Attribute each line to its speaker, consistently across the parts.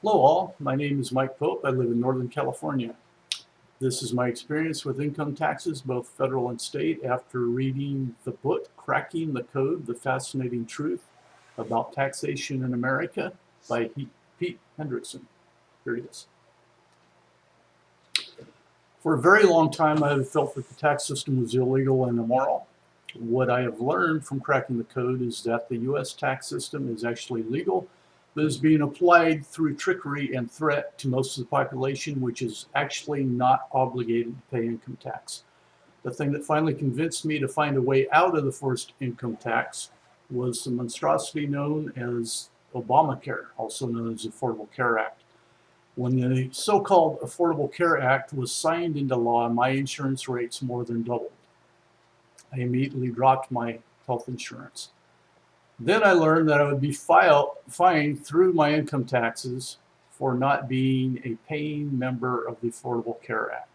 Speaker 1: Hello all, my name is Mike Pope. I live in Northern California. This is my experience with income taxes, both federal and state, after reading the book, Cracking the Code, The Fascinating Truth About Taxation in America by Pete Hendrickson. Here it is. For a very long time, I have felt that the tax system was illegal and immoral. What I have learned from cracking the code is that the U.S. tax system is actually legal, but is being applied through trickery and threat to most of the population, which is actually not obligated to pay income tax. The thing that finally convinced me to find a way out of the forced income tax was the monstrosity known as Obamacare, also known as the Affordable Care Act. When the so-called Affordable Care Act was signed into law, my insurance rates more than doubled. I immediately dropped my health insurance. Then I learned that I would be fined through my income taxes for not being a paying member of the Affordable Care Act.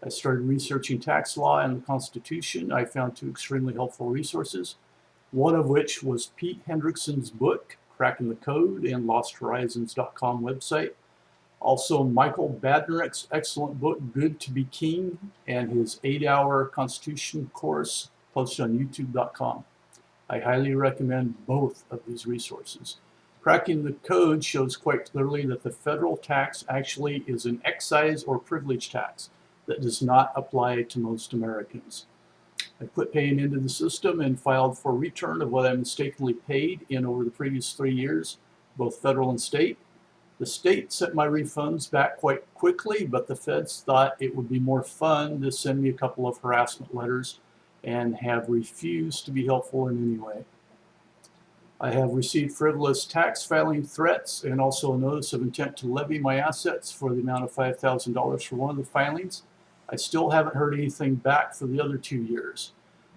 Speaker 1: I started researching tax law and the Constitution. I found two extremely helpful resources, one of which was Pete Hendrickson's book, Cracking the Code, and LostHorizons.com website. Also, Michael Badnarek's excellent book, Good to be King, and his 8-hour Constitution course posted on YouTube.com. I highly recommend both of these resources. Cracking the Code shows quite clearly that the federal tax actually is an excise or privilege tax that does not apply to most Americans. I quit paying into the system and filed for return of what I mistakenly paid in over the previous 3 years, both federal and state. The state sent my refunds back quite quickly, but the feds thought it would be more fun to send me a couple of harassment letters and have refused to be helpful in any way. I have received frivolous tax filing threats and also a notice of intent to levy my assets for the amount of $5,000 for one of the filings. I still haven't heard anything back for the other 2 years.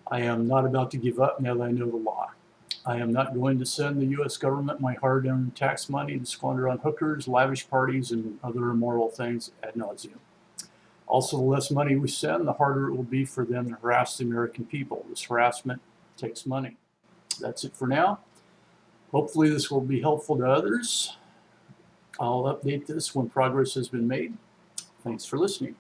Speaker 1: I am not about to give up now that I know the law. I am not going to send the U.S. government my hard-earned tax money to squander on hookers, lavish parties, and other immoral things ad nauseum. Also, the less money we send, the harder it will be for them to harass the American people. This harassment takes money. That's it for now. Hopefully this will be helpful to others. I'll update this when progress has been made. Thanks for listening.